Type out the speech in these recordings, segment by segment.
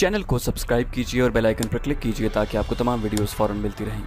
Channel को subscribe कीजिए और बेल आइकन पर क्लिक कीजिए ताकि आपको तमाम वीडियोस फौरन मिलती रहें।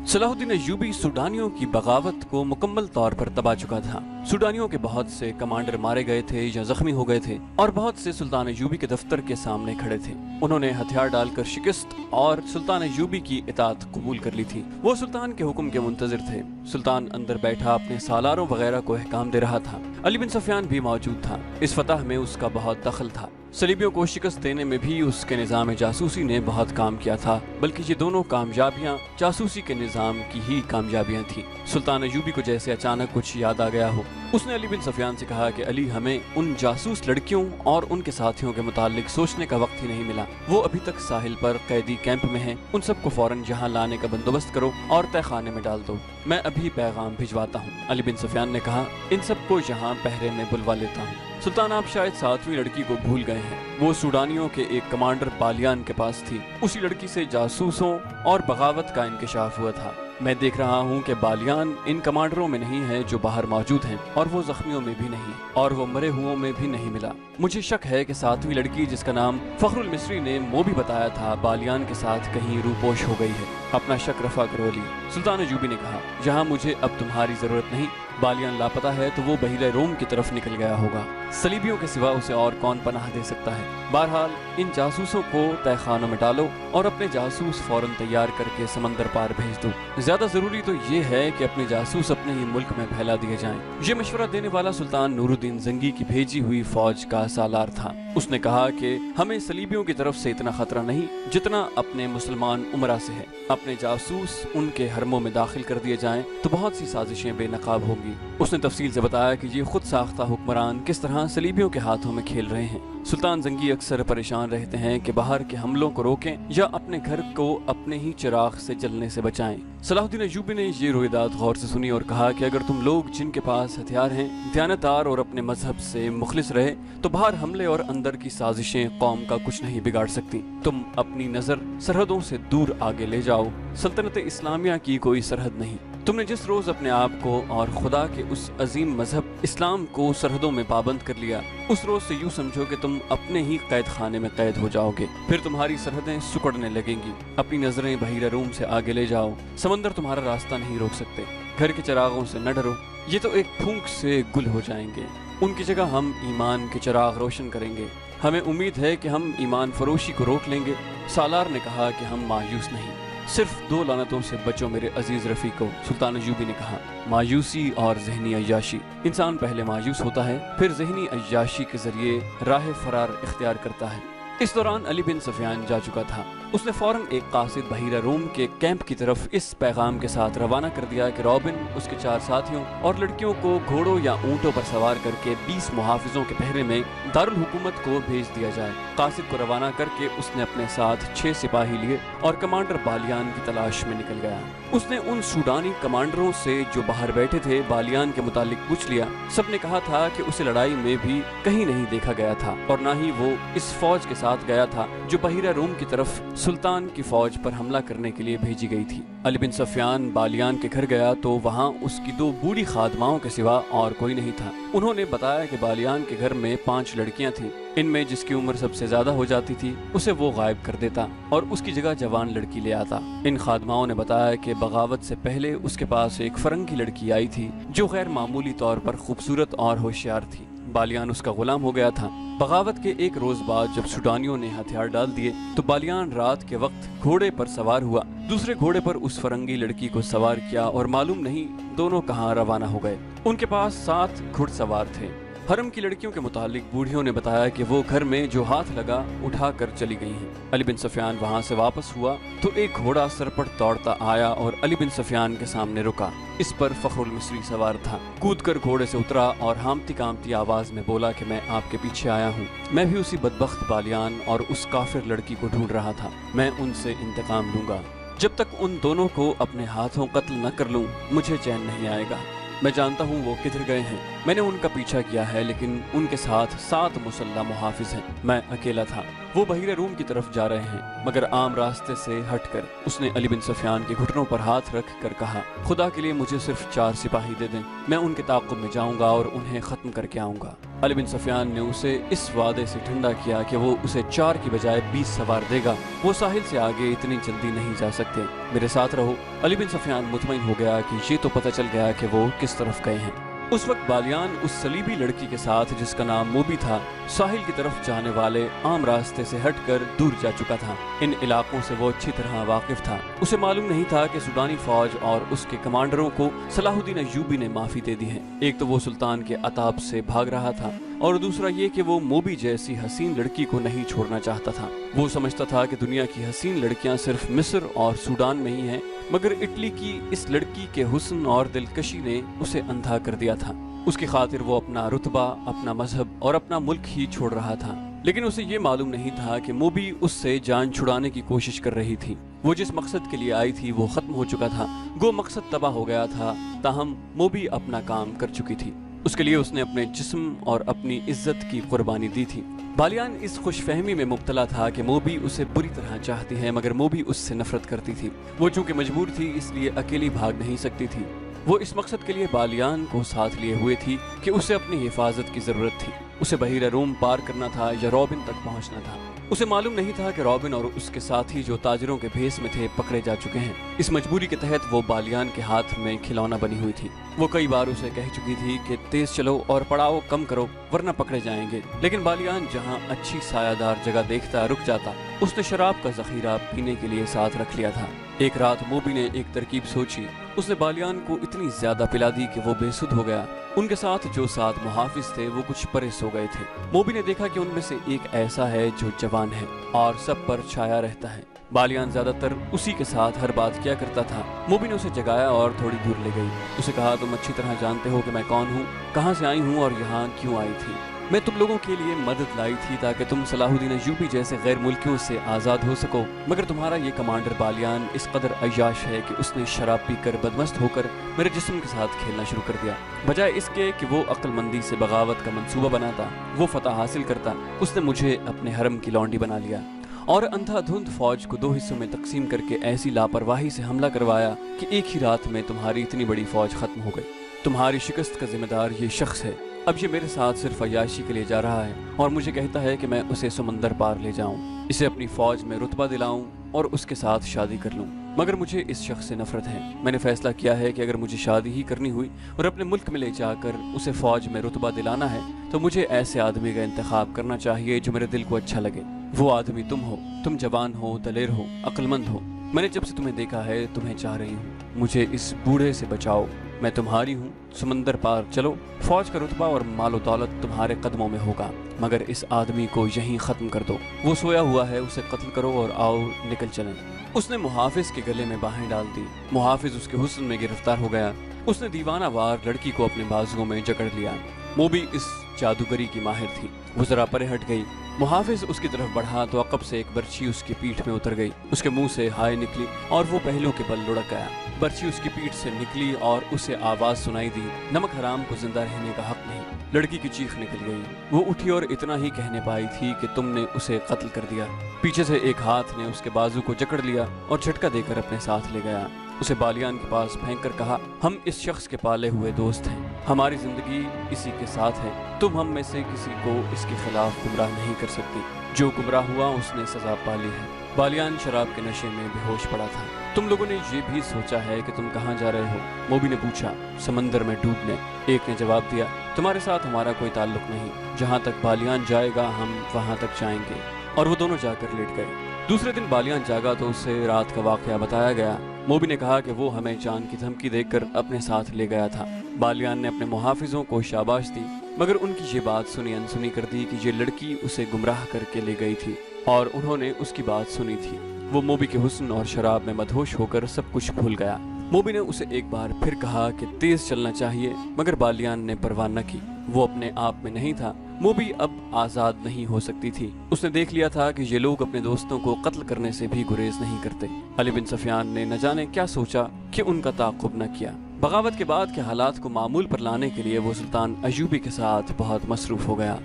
सलाहुद्दीन अय्यूबी सूडानियों की बगावत को मुकम्मल तौर पर दबा चुका था। सूडानियों के बहुत से कमांडर मारे गए थे या जख्मी हो गए थे और बहुत से सुल्तान अय्यूबी के दफ्तर के सामने खड़े थे। उन्होंने हथियार डालकर शिकस्त और सुल्तान अय्यूबी की इताअत कबूल कर ली थी। वो सुल्तान के हुक्म के मुंतजिर थे। सुल्तान अंदर बैठा अपने सालारों वगैरह को अहकाम दे रहा था। अली बिन सफियान भी मौजूद था। इस फतह में उसका बहुत दखल था। सलीबियों को शिकस्त देने में भी उसके निज़ाम जासूसी ने बहुत काम किया था, बल्कि ये दोनों कामयाबियां जासूसी के निज़ाम की ही कामयाबियां थी। सुल्तान अय्यूबी को जैसे अचानक कुछ याद आ गया हो। उसने अली बिन सफियान से कहा कि अली, हमें उन जासूस लड़कियों और उनके साथियों के मुतालिक सोचने का वक्त ही नहीं मिला। वो अभी तक साहिल पर कैदी कैंप में हैं। उन सबको फौरन यहाँ लाने का बंदोबस्त करो और तहखाने में डाल दो। मैं अभी पैगाम भिजवाता हूँ। अली बिन सफियान ने कहा, इन सबको यहाँ पहरे में बुलवा लेता हूँ। सुल्तान, आप शायद 7वीं लड़की को भूल गए हैं। वो सूडानियों के एक कमांडर बालियान के पास थी। उसी लड़की से जासूसों और बगावत का इंकशाफ हुआ था। मैं देख रहा हूँ कि बालियान इन कमांडरों में नहीं है जो बाहर मौजूद हैं, और वो जख्मियों में भी नहीं, और वो मरे हुओं में भी नहीं मिला। मुझे शक है कि 7वीं लड़की, जिसका नाम फखरुल मिस्री ने वो भी बताया था, बालियान के साथ कहीं रूपोश हो गई है। अपना शक रफा करो अली। सुल्तान अय्यूबी ने कहा, जहाँ मुझे अब तुम्हारी जरूरत नहीं। बालियान लापता है तो वो बहिरे रोम की तरफ निकल गया होगा। सलीबियों के सिवा उसे और कौन पनाह दे सकता है। बहरहाल इन जासूसों को तहखानों में डालो और अपने जासूस फौरन तैयार करके समंदर पार भेज दो। ज्यादा जरूरी तो ये है कि अपने जासूस अपने ही मुल्क में फैला दिए जाएं। ये मशवरा देने वाला सुल्तान नूरुद्दीन जंगी की भेजी हुई फौज का सालार था। उसने कहा कि हमें सलीबियों की तरफ से इतना खतरा नहीं जितना अपने मुसलमान उमरा से है। अपने जासूस उनके हरमों में दाखिल कर दिए जाएं तो बहुत सी साजिशें बेनकाब होंगी। उसने तफसील से बताया कि ये खुद साख्ता हुक्मरान किस तरह सलीबियों के हाथों में खेल रहे हैं। सुल्तान जंगी अक्सर परेशान रहते हैं कि बाहर के हमलों को रोकें या अपने घर को अपने ही चिराग से जलने से बचाएं। सलाहुद्दीन अय्यूबी ने ये रोहिदात गौर से सुनी और कहा कि अगर तुम लोग जिनके पास हथियार हैं दयानतदार और अपने मजहब से मुखलिस रहे तो बाहर हमले और अंदर की साजिशें कौम का कुछ नहीं बिगाड़ सकती। तुम अपनी नजर सरहदों से दूर आगे ले जाओ। सल्तनत इस्लामिया की कोई सरहद नहीं। तुमने जिस रोज अपने आप को और खुदा के उस अजीम मजहब इस्लाम को सरहदों में पाबंद कर लिया, उस रोज से यूं समझो कि तुम अपने ही कैद खाने में कैद हो जाओगे। फिर तुम्हारी सरहदें सुकड़ने लगेंगी। अपनी नजरें बहिरे रूम से आगे ले जाओ। समंदर तुम्हारा रास्ता नहीं रोक सकते। घर के चिरागों से न डरो, ये तो एक फूंक से गुल हो जाएंगे। उनकी जगह हम ईमान के चिराग रोशन करेंगे। हमें उम्मीद है कि हम ईमान फरोशी को रोक लेंगे। सालार ने कहा कि हम मायूस नहीं। सिर्फ 2 लानतों से बचो मेरे अजीज रफीको। सुल्तान अय्यूबी ने कहा, मायूसी और ज़हनी अय्याशी। इंसान पहले मायूस होता है, फिर ज़हनी अय्याशी के जरिए राह फरार इख्तियार करता है। इस दौरान अली बिन सफियान जा चुका था। उसने फौरन एक कासिद बहिरा रूम के कैंप की तरफ इस पैगाम के साथ रवाना कर दिया कि रॉबिन, उसके 4 साथियों और लड़कियों को घोड़ों या ऊंटों पर सवार करके 20 मुहाफिजों के पहरे में दारुल हुकूमत को भेज दिया जाए। कासिद को रवाना करके उसने अपने साथ 6 सिपाही लिए और कमांडर बालियान की तलाश में निकल गया। उसने उन सूडानी कमांडरों से जो बाहर बैठे थे बालियान के मुतालिक पूछ लिया। सबने कहा था कि उसे लड़ाई में भी कहीं नहीं देखा गया था और न ही वो इस फौज के साथ गया था जो बहिरा रूम की तरफ सुल्तान की फौज पर हमला करने के लिए भेजी गई थी। अली बिन सफियान बालियान के घर गया तो वहाँ उसकी 2 बूढ़ी खादमाओं के सिवा और कोई नहीं था। उन्होंने बताया कि बालियान के घर में 5 लड़कियां थीं। इनमें जिसकी उम्र सबसे ज्यादा हो जाती थी उसे वो गायब कर देता और उसकी जगह जवान लड़की ले आता। इन खादमाओं ने बताया कि बगावत से पहले उसके पास एक फरंगी लड़की आई थी जो गैर मामूली तौर पर खूबसूरत और होशियार थी। बालियान उसका गुलाम हो गया था। बगावत के एक रोज बाद जब सूडानियों ने हथियार डाल दिए तो बालियान रात के वक्त घोड़े पर सवार हुआ। दूसरे घोड़े पर उस फरंगी लड़की को सवार किया और मालूम नहीं दोनों कहाँ रवाना हो गए। उनके पास 7 घुड़सवार थे। हरम की लड़कियों के मुतालिक बूढ़ियों ने बताया कि वो घर में जो हाथ लगा उठा कर चली गई हैं। अली बिन सफियान वहाँ से वापस हुआ तो एक घोड़ा सरपट दौड़ता आया और अली बिन सफियान के सामने रुका। इस पर फखरुल मिस्री सवार था। कूदकर घोड़े से उतरा और हामती कामती आवाज में बोला कि मैं आपके पीछे आया हूँ। मैं भी उसी बदबख्त बालियान और उस काफिर लड़की को ढूंढ रहा था। मैं उनसे इंतकाम लूंगा। जब तक उन दोनों को अपने हाथों कत्ल न कर लूं मुझे चैन नहीं आएगा। मैं जानता हूँ वो किधर गए हैं। मैंने उनका पीछा किया है लेकिन उनके साथ 7 मुसल्लह मुहाफिज हैं। मैं अकेला था। वो बहीरे रूम की तरफ जा रहे हैं, मगर आम रास्ते से हटकर उसने अली बिन सफियान के घुटनों पर हाथ रख कर कहा, खुदा के लिए मुझे सिर्फ 4 सिपाही दे दें, मैं उनके ताक़ुब में जाऊंगा और उन्हें ख़त्म करके आऊंगा। अली बिन सफियान ने उसे इस वादे से ठंडा किया कि वो उसे 4 की बजाय 20 सवार देगा। वो साहिल से आगे इतनी जल्दी नहीं जा सकते, मेरे साथ रहो। अली बिन सफियान मुतमईन हो गया कि ये तो पता चल गया कि वो किस तरफ गए हैं। उस वक्त बालियान उस सलीबी लड़की के साथ, जिसका नाम मोबी था, साहिल की तरफ जाने वाले आम रास्ते से हटकर दूर जा चुका था। इन इलाकों से वो अच्छी तरह वाकिफ था। उसे मालूम नहीं था कि सुडानी फौज और उसके कमांडरों को सलाहुद्दीन अय्यूबी ने माफी दे दी है। एक तो वो सुल्तान के अताब से भाग रहा था और दूसरा ये कि वो मोबी जैसी हसीन लड़की को नहीं छोड़ना चाहता था। वो समझता था कि दुनिया की हसीन लड़कियां सिर्फ मिस्र और सूडान में ही हैं, मगर इटली की इस लड़की के हुस्न और दिलकशी ने उसे अंधा कर दिया था। उसकी खातिर वो अपना रुतबा, अपना मजहब और अपना मुल्क ही छोड़ रहा था। लेकिन उसे ये मालूम नहीं था कि मोबी उससे जान छुड़ाने की कोशिश कर रही थी। वो जिस मकसद के लिए आई थी वो खत्म हो चुका था। वो मकसद तबाह हो गया था, ताहम मोबी अपना काम कर चुकी थी। उसके लिए उसने अपने जिस्म और अपनी इज्जत की कुर्बानी दी थी। बालियान इस खुशफहमी में मुब्तला था कि मोबी उसे बुरी तरह चाहती है, मगर मोबी उससे नफरत करती थी। वो चूंकि मजबूर थी, इसलिए अकेली भाग नहीं सकती थी। वो इस मकसद के लिए बालियान को साथ लिए हुए थी कि उसे अपनी हिफाजत की जरूरत थी। उसे बहीरा रूम पार करना था या रॉबिन तक पहुंचना था। उसे मालूम नहीं था कि रॉबिन और उसके साथी जो ताजिरों के भेस में थे पकड़े जा चुके हैं। इस मजबूरी के तहत वो बालियान के हाथ में खिलौना बनी हुई थी। वो कई बार उसे कह चुकी थी कि तेज चलो और पड़ाव कम करो वरना पकड़े जाएंगे, लेकिन बालियान जहाँ अच्छी सायादार जगह देखता रुक जाता। उसने शराब का जखीरा पीने के लिए साथ रख लिया था। एक रात मोबी ने एक तरकीब सोची। उसने बालियान को इतनी ज्यादा पिला दी कि वो बेसुध हो गया। उनके साथ जो 7 मुहाफिज थे वो कुछ परे सो गए थे। मोबी ने देखा कि उनमें से एक ऐसा है जो जवान है और सब पर छाया रहता है। बालियान ज्यादातर उसी के साथ हर बात किया करता था। मोबी ने उसे जगाया और थोड़ी दूर ले गई। उसे कहा, तुम अच्छी तरह जानते हो कि मैं कौन हूँ, कहाँ से आई हूँ और यहाँ क्यों आई थी। मैं तुम लोगों के लिए मदद लाई थी ताकि तुम सलाहुद्दीन अय्यूबी जैसे गैर मुल्कियों से आज़ाद हो सको, मगर तुम्हारा ये कमांडर बालियान इस कदर अय्याश है कि उसने शराब पीकर बदमस्त होकर मेरे जिस्म के साथ खेलना शुरू कर दिया। बजाय इसके कि वो अक्लमंदी से बगावत का मंसूबा बनाता, वो फतह हासिल करता, उसने मुझे अपने हरम की लौंडी बना लिया और अंधाधुंध फौज को 2 हिस्सों में तकसीम करके ऐसी लापरवाही से हमला करवाया कि एक ही रात में तुम्हारी इतनी बड़ी फौज खत्म हो गई। तुम्हारी शिकस्त का जिम्मेदार ये शख्स है। अब ये मेरे साथ सिर्फ अय्याशी के लिए जा रहा है और मुझे कहता है कि मैं उसे समंदर पार ले जाऊं, इसे अपनी फौज में रुतबा दिलाऊं और उसके साथ शादी कर लूं। मगर मुझे इस शख्स से नफरत है। मैंने फैसला किया है कि अगर मुझे शादी ही करनी हुई और अपने मुल्क में ले जाकर उसे फौज में रुतबा दिलाना है तो मुझे ऐसे आदमी का इंतखाब करना चाहिए जो मेरे दिल को अच्छा लगे। वो आदमी तुम हो। तुम जवान हो, दलेर हो, अक्लमंद हो। मैंने जब से तुम्हें देखा है तुम्हें चाह रही हूँ। मुझे इस बूढ़े से बचाओ, मैं तुम्हारी हूँ। समंदर पार चलो, फौज का रुतबा और मालो दौलत तुम्हारे कदमों में होगा, मगर इस आदमी को यहीं खत्म कर दो। वो सोया हुआ है, उसे कत्ल करो और आओ निकल चलें। उसने मुहाफिज के गले में बाहें डाल दी। मुहाफिज उसके हुस्न में गिरफ्तार हो गया। उसने दीवाना वार लड़की को अपने बाजुओं में जकड़ लिया। मोबी इस जादूगरी की माहिर थी। वो जरा परे हट गई। मुहाफिज उसकी तरफ बढ़ा तो अकब से एक बर्छी उसकी पीठ में उतर गई। उसके मुंह से हाय निकली और वो पहलू के बल लुढ़क गया। बर्छी उसकी पीठ से निकली और उसे आवाज सुनाई दी, नमक हराम को जिंदा रहने का हक नहीं। लड़की की चीख निकल गई। वो उठी और इतना ही कहने पाई थी कि तुमने उसे कत्ल कर दिया। पीछे से एक हाथ ने उसके बाजू को जकड़ लिया और झटका देकर अपने साथ ले गया। उसे बालियान के पास फेंक कर कहा, हम इस शख्स के पाले हुए दोस्त हैं, हमारी जिंदगी इसी के साथ है। तुम हम में से किसी को इसके खिलाफ गुमराह नहीं कर सकती। जो गुमराह हुआ उसने सजा पाली है। बालियान शराब के नशे में बेहोश पड़ा था। तुम लोगों ने ये भी सोचा है कि तुम कहाँ जा रहे हो? मोबी ने पूछा। समंदर में डूबने, एक ने जवाब दिया। तुम्हारे साथ हमारा कोई ताल्लुक नहीं। जहाँ तक बालियान जाएगा हम वहाँ तक जाएंगे। और वो दोनों जाकर लेट गए। दूसरे दिन बालियान जागा तो उसे रात का वाकया बताया गया। मोबी ने कहा कि वो हमें जान की धमकी देकर अपने साथ ले गया था। बालियान ने अपने मुहाफिजों को शाबाश दी, मगर उनकी ये बात सुनी अनसुनी कर दी कि ये लड़की उसे गुमराह करके ले गई थी और उन्होंने उसकी बात सुनी थी। वो मोबी के हुस्न और शराब में मदहोश होकर सब कुछ भूल गया। मोबी ने उसे एक बार फिर कहा कि तेज चलना चाहिए, मगर बालियान ने परवाह न की। वो अपने आप में नहीं था। मोबी अब आज़ाद नहीं हो सकती थी। उसने देख लिया था कि ये लोग अपने दोस्तों को कत्ल करने से भी गुरेज नहीं करते। अली बिन सफियान ने न जाने क्या सोचा कि उनका ताक़ुब न किया। बगावत के बाद के हालात को मामूल पर लाने के लिए वो सुल्तान अय्यूबी के साथ बहुत मसरूफ़ हो गया।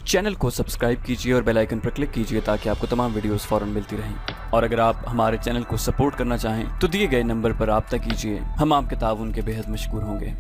चैनल को सब्सक्राइब कीजिए और बेल आइकन पर क्लिक कीजिए ताकि आपको तमाम वीडियोस फौरन मिलती रहें। और अगर आप हमारे चैनल को सपोर्ट करना चाहें तो दिए गए नंबर पर रब्ता कीजिए, हम आपके ताउन के बेहद मशकूर होंगे।